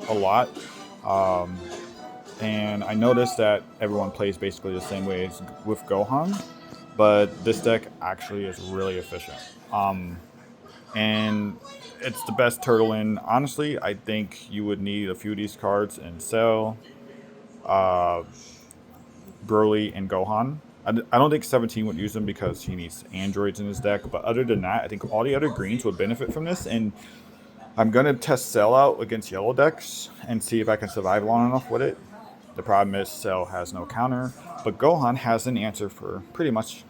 a lot. Um, and I noticed that everyone plays basically the same way as with Gohan, but this deck actually is really efficient. And it's the best turtle in. Honestly, I think you would need a few of these cards in Cell, uh, Broly, and Gohan. I don't think 17 would use them because he needs androids in his deck, but other than that, I think all the other greens would benefit from this. And I'm gonna test Cell out against yellow decks and see if I can survive long enough with it. The problem is Cell has no counter, but Gohan has an answer for pretty much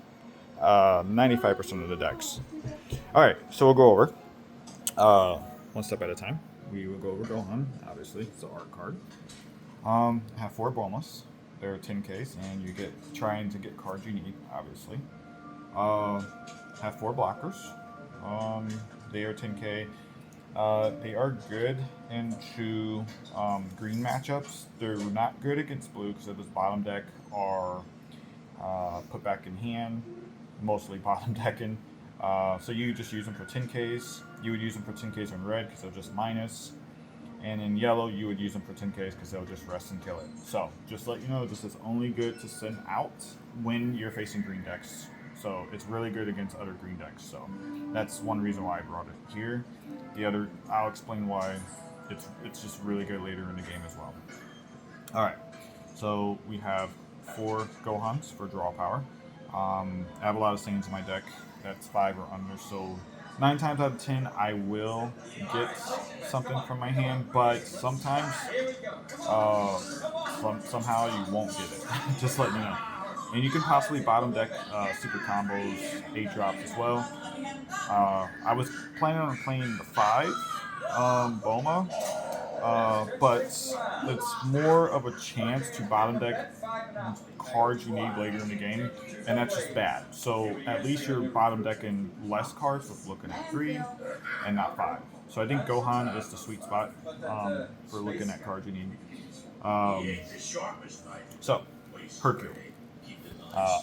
95% of the decks. All right, so we'll go over one step at a time. We will go over Gohan. Obviously, it's the art card. I have four boneless. There are 10Ks, and you get trying to get cards you need. Obviously, uh, have four blockers. Um, they are 10K. They are good into green matchups. They're not good against blue because this bottom deck are put back in hand, mostly bottom decking. So you just use them for 10Ks. You would use them for 10Ks in red because they'll just minus. And in yellow, you would use them for 10Ks because they'll just rest and kill it. So just let you know, this is only good to send out when you're facing green decks. So it's really good against other green decks. So that's one reason why I brought it here. The other, I'll explain why it's just really good later in the game as well. All right. So we have four Gohans for draw power. I have a lot of Saiyans in my deck. That's five or under. So 9 times out of 10, I will get something from my hand, but sometimes uh, somehow you won't get it. Just let me know. And you can possibly bottom deck super combos, 8 drops as well. I was planning on playing the five Boma, but it's more of a chance to bottom deck cards you need later in the game, and that's just bad. So at least you're bottom decking less cards with looking at three and not five. So I think Gohan is the sweet spot for looking at cards you need. Um, so, Hercule.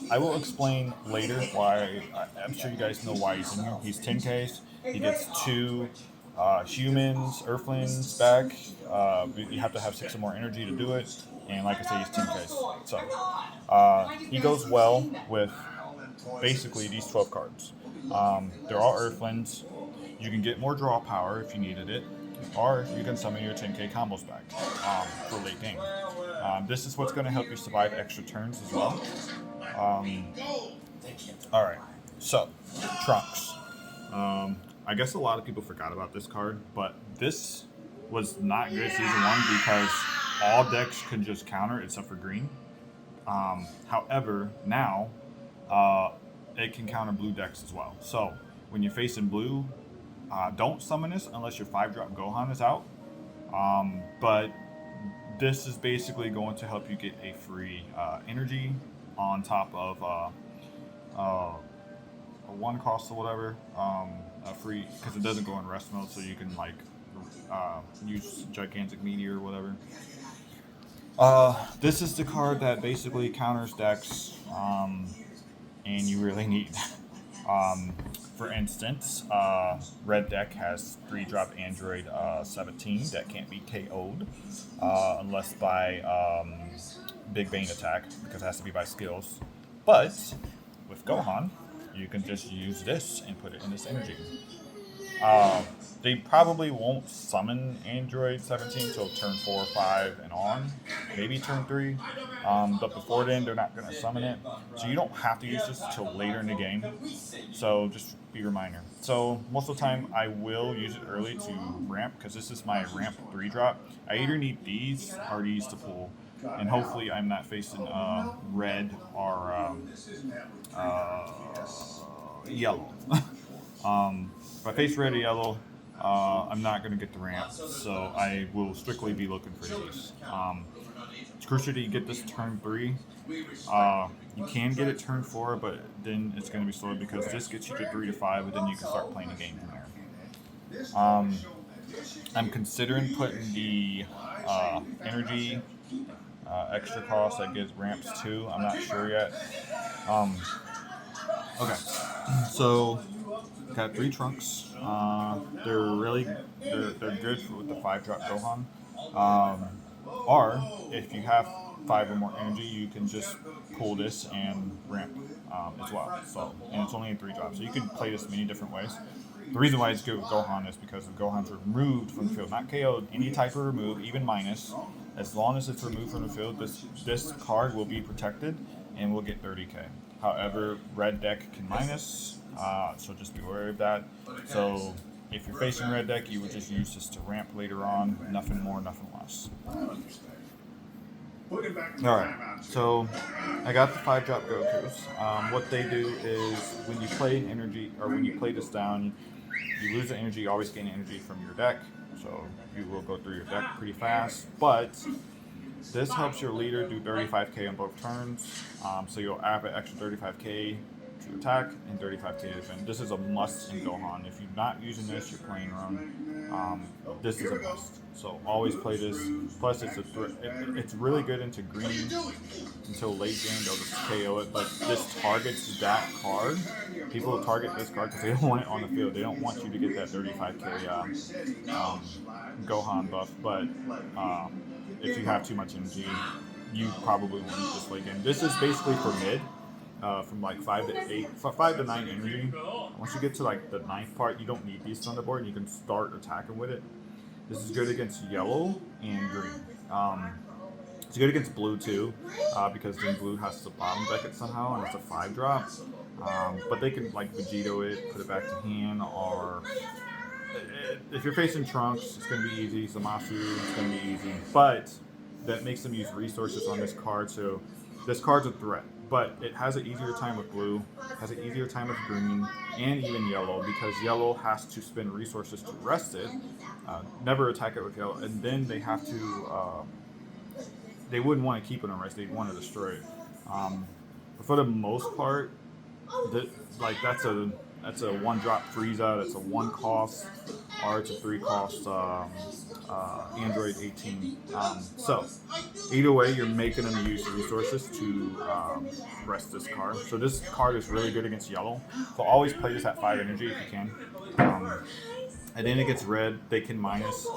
I will explain later why. I'm sure you guys know why he's in here. He's 10Ks. He gets two humans, Earthlings back. You have to have six or more energy to do it. And like I say, he's 10Ks. So he goes well with basically these 12 cards. They're all Earthlings. You can get more draw power if you needed it, or you can summon your 10K combos back for late game. This is what's going to help you survive extra turns as well. Um, all right, so Trunks. I guess a lot of people forgot about this card, but this was not good season one because all decks could just counter except for green. However, now uh, it can counter blue decks as well. So when you're facing blue, don't summon this unless your 5 drop Gohan is out. But this is basically going to help you get a free energy on top of a one cost or whatever. A free because it doesn't go in rest mode, so you can like use gigantic meteor or whatever. This is the card that basically counters decks, and you really need. Um, for instance, red deck has 3 drop Android 17 that can't be KO'd unless by Big Bane attack because it has to be by skills. But with Gohan, you can just use this and put it in this energy. They probably won't summon Android 17 till turn 4 or 5 and on, maybe turn 3. But before then, they're not going to summon it. So you don't have to use this till later in the game. So just be a reminder. So most of the time, I will use it early to ramp because this is my ramp 3 drop. I either need these or these to pull. And hopefully, I'm not facing red or uh, yellow. If I face red or yellow, I'm not going to get the ramp, so I will strictly be looking for these. It's crucial that you get this turn 3. You can get it turn 4, but then it's going to be slower because this gets you to 3 to 5, and then you can start playing the game from there. I'm considering putting the energy extra cost that gives ramps too. I'm not sure yet. Okay, so Got 3 trunks. They're good with the 5 drop Gohan. Um, or if you have 5 or more energy, you can just pull this and ramp as well. So and it's only in 3 drops, so you can play this many different ways. The reason why it's good with Gohan is because if Gohan's removed from the field, not KO'd, any type of remove, even minus, as long as it's removed from the field, this card will be protected and will get 30k. However, red deck can minus, so just be wary of that. So if you're facing red deck, you would just use this to ramp later on, nothing more, nothing less. Alright, so I got the 5 drop Gokus. What they do is when you play an energy, or when you play this down, you lose the energy, you always gain energy from your deck. So you will go through your deck pretty fast, but this helps your leader do 35k on both turns. So you'll add an extra 35k to attack and 35k to defend. This is a must in Gohan. If you're not using this, you're playing wrong. This is a must. So always play this. Plus, it's really good into green until late game. They'll just KO it. But this targets that card. People target this card because they don't want it on the field. They don't want you to get that 35k Gohan buff. But if you have too much energy, you probably won't use this late game. This is basically for mid. From like 5 to 8, 5 to 9 energy. Once you get to like the 9th part, you don't need these on the board. And you can start attacking with it. This is good against yellow and green. It's good against blue too, because then blue has to bottom deck it somehow, and it's a 5 drop. But they can like Vegito it, put it back to hand, or if you're facing Trunks, it's going to be easy. Zamasu, it's going to be easy. But that makes them use resources on this card, so this card's a threat. But it has an easier time with blue, has an easier time with green, and even yellow, because yellow has to spend resources to rest it, never attack it with yellow, and then they have to, they wouldn't want to keep it on rest, they'd want to destroy it. But for the most part, that's a 1-drop Frieza, that's a 1 cost, or it's a 3 cost Android 18. So either way, you're making them use resources to rest this card. So this card is really good against yellow. So always play this at 5 energy if you can. And then it gets red, they can minus.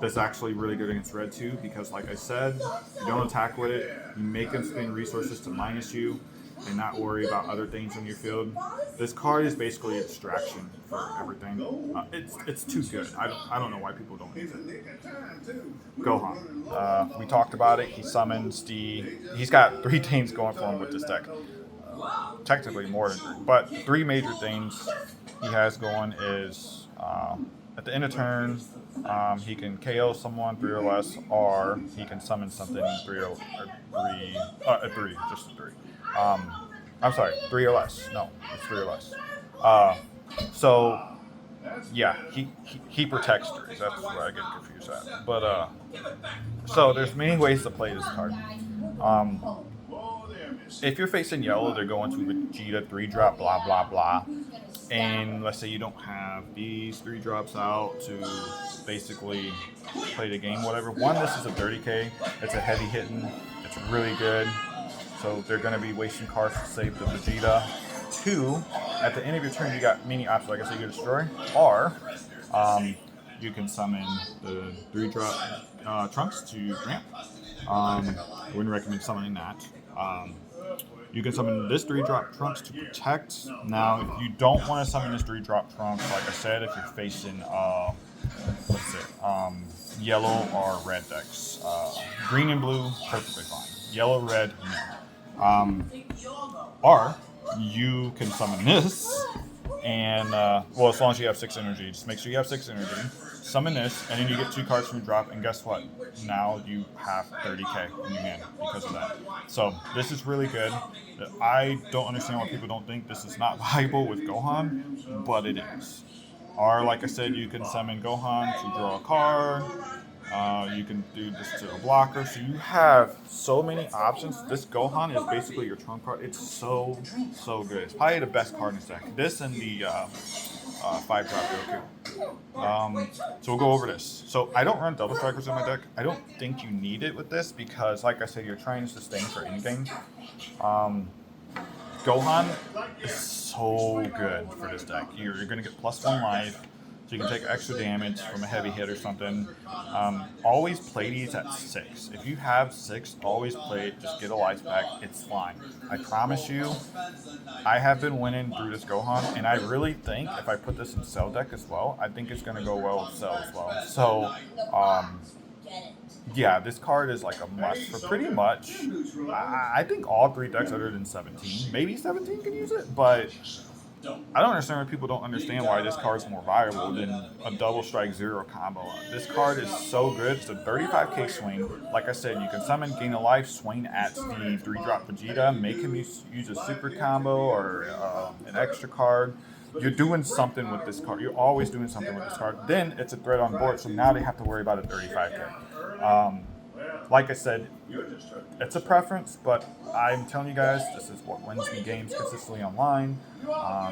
That's actually really good against red too, because like I said, you don't attack with it, you make them spend resources to minus you, and not worry about other things on your field. This card is basically a distraction for everything. It's too good. I don't know why people don't use it. Gohan. We talked about it. He summons he's got 3 things going for him with this deck. Technically more than 3, but 3 major things he has going is at the end of turn, he can KO someone 3 or less, or he can summon something 3 or 3, just 3. I'm sorry, 3 or less. No, it's 3 or less. So yeah, he protects 3s. That's where I get confused at. But so there's many ways to play this card. If you're facing yellow, they're going to Vegeta 3-drop, blah blah blah. And let's say you don't have these 3 drops out to basically play the game, whatever. 1, this is a 30k. It's a heavy hitting. It's really good. So they're going to be wasting cards to save the Vegeta. 2, at the end of your turn, you got many options. Like I said, you can destroy, or you can summon the 3-drop Trunks to ramp. I wouldn't recommend summoning that. You can summon this 3-drop Trunks to protect. Now, if you don't want to summon this 3-drop Trunks, like I said, if you're facing yellow or red decks, green and blue, perfectly fine. Yellow, red, no. Or you can summon this, and as long as you have 6 energy, just make sure you have 6 energy. Summon this, and then you get 2 cards from your drop, and guess what? Now you have 30k in your hand because of that. So this is really good. I don't understand why people don't think this is not viable with Gohan, but it is. Or like I said, you can summon Gohan to draw a card. You can do this to a blocker. So you have so many options. This Gohan is basically your trump card. It's so good. It's probably the best card in this deck. This and the 5-drop Goku. So we'll go over this. So I don't run double strikers in my deck. I don't think you need it with this because, like I said, you're trying to sustain for anything. Gohan is so good for this deck. You're going to get +1 life, so you can take extra damage from a heavy hit or something. Always play these at 6. If you have 6, always play it. Just get a life pack. It's fine. I promise you, I have been winning through this Gohan, and I really think if I put this in Cell deck as well, I think it's going to go well with Cell as well. So, yeah, this card is like a must for pretty much. I think all 3 decks other than 17, maybe 17 can use it, but I don't understand why people don't understand why this card is more viable than a double strike zero combo. This card is so good. It's a 35k swing. Like I said, you can summon, gain a life, swing at the 3-drop Vegeta, make him use a super combo or an extra card. You're doing something with this card. You're always doing something with this card. Then it's a threat on board, so now they have to worry about a 35k. Like I said, it's a preference, but I'm telling you guys, this is what wins me games consistently online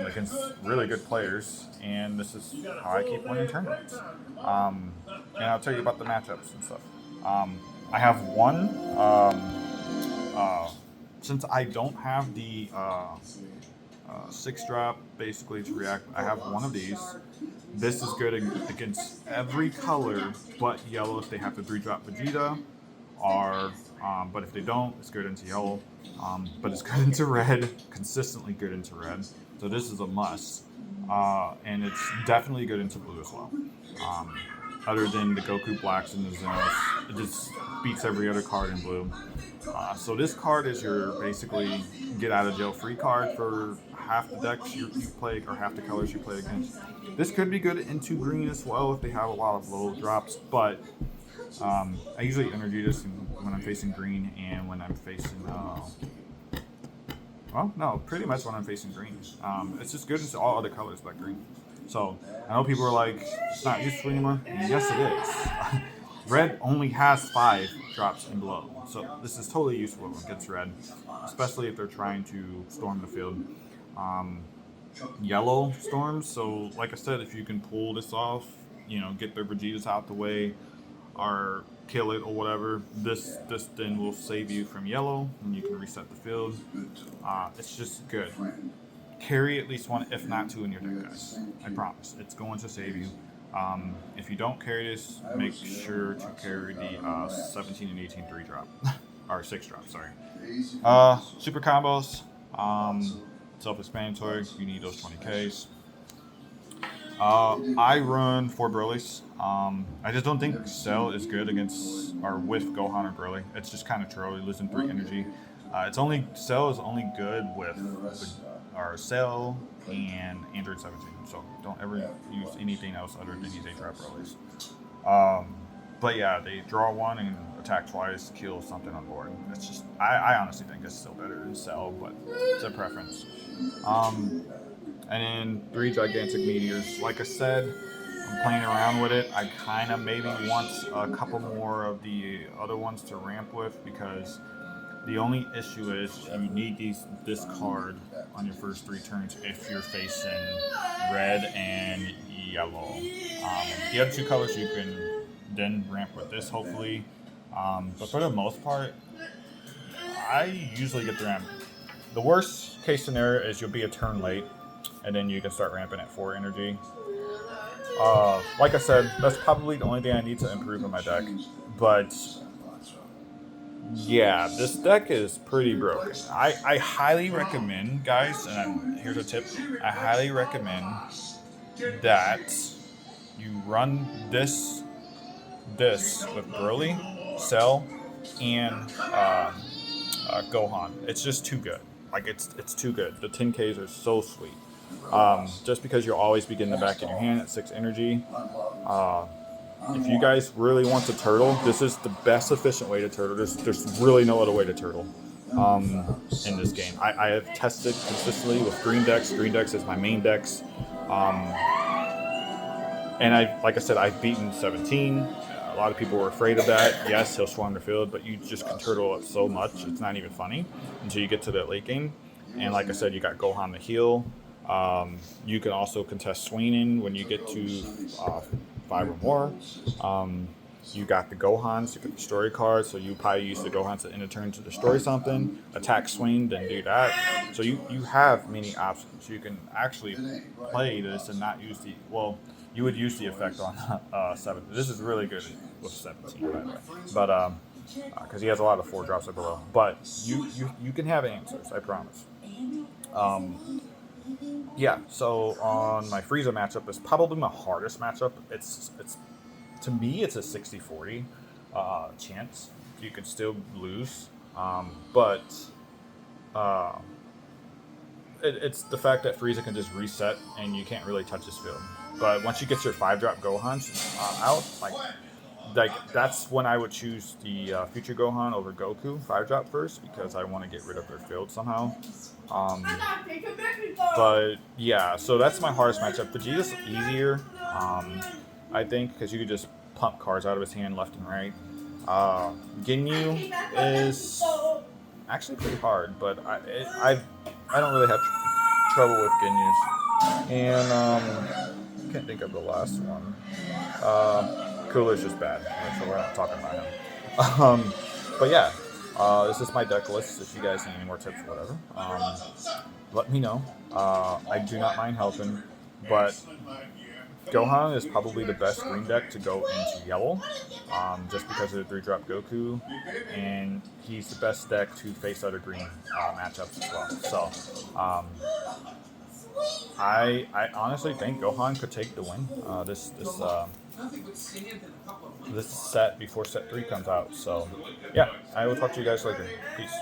against really good players, and this is how I keep winning tournaments. And I'll tell you about the matchups and stuff. I have one, since I don't have the 6-drop basically to react, I have one of these. This is good against every color but yellow if they have the 3-drop Vegeta. But if they don't, it's good into yellow. But it's good into red, consistently good into red. So this is a must. And it's definitely good into blue as well. Other than the Goku Blacks and the Zenos, it just beats every other card in blue. So this card is your basically get out of jail free card for half the decks you play or half the colors you play against. This could be good into green as well if they have a lot of low drops, but I usually energy this when I'm facing green and when I'm facing, well, no, pretty much when I'm facing green. It's just good into all other colors but green. So I know people are like, it's not useful anymore. Yes, it is. Red only has 5 drops and below. So this is totally useful against red, especially if they're trying to storm the field. Yellow storms, so like I said, if you can pull this off, get their Vegetas out the way, or kill it or whatever, this then will save you from yellow and you can reset the field. It's just good. Carry at least 1, if not 2 in your deck, guys. I promise. It's going to save you. If you don't carry this, make sure to carry the 17 and 18 3-drop. Or 6-drop, sorry. Super combos. Self-explanatory. You need those 20Ks. I run 4 Broly's. I just don't think Cell is good against or with Gohan or Broly. It's just kind of true. Losing 3 energy. Cell is only good with our Cell and Android 17. So don't ever use anything else other than these 8-drop Broly's. But yeah, they draw 1 and attack twice, kill something on board. It's just I honestly think it's still better than Cell, but it's a preference. And then 3 gigantic meteors. Like I said, I'm playing around with it. I kind of maybe want a couple more of the other ones to ramp with, because the only issue is you need this card on your first 3 turns if you're facing red and yellow. The other 2 colors you can then ramp with this, hopefully. But for the most part, I usually get the ramp. The worst case scenario is you'll be a turn late, and then you can start ramping at 4 energy. Like I said, that's probably the only thing I need to improve in my deck. But yeah, this deck is pretty broken. I highly recommend, guys, and here's a tip. I highly recommend that you run this with Broly, Cell, and Gohan. It's just too good. Like it's too good. The 10Ks are so sweet. Just because you'll always be getting the back in your hand at 6 energy. If you guys really want to turtle, this is the best efficient way to turtle. There's really no other way to turtle in this game. I have tested consistently with green decks. Green decks is my main decks. And like I said, I've beaten 17. A lot of people were afraid of that. Yes, he'll swarm the field, but you just can turtle it so much, it's not even funny until you get to the late game. And like I said, you got Gohan to heal. You can also contest swinging when you get to 5 or more. You got the Gohans, you got the story cards, so you probably use the Gohans to end a turn to destroy something, attack swing, then do that. So you have many options. You can actually play this and not use the, well, you would use the effect on 7. This is really good with 17, by the way. But, because he has a lot of 4 drops below. But you can have answers, I promise. Um, yeah, so on my Frieza matchup, it's probably my hardest matchup. It's to me, it's a 60-40 chance. You can still lose, but uh, it's the fact that Frieza can just reset and you can't really touch his field. But once you get your 5-drop Gohans out, like that's when I would choose the future Gohan over Goku 5-drop first because I want to get rid of their field somehow. Um, but yeah, so that's my hardest matchup. Vegeta's easier, I think, because you could just pump cards out of his hand left and right. Ginyu is actually pretty hard, but I don't really have trouble with Ginyus. And I can't think of the last one. Cooler's just bad, so we're not talking about him. But yeah, this is my deck list. If you guys need any more tips or whatever, let me know. I do not mind helping, but Gohan is probably the best green deck to go into yellow, just because of the 3-drop Goku, and he's the best deck to face other green matchups as well. So, I honestly think Gohan could take the win. This set before set 3 comes out. So, yeah, I will talk to you guys later. Peace.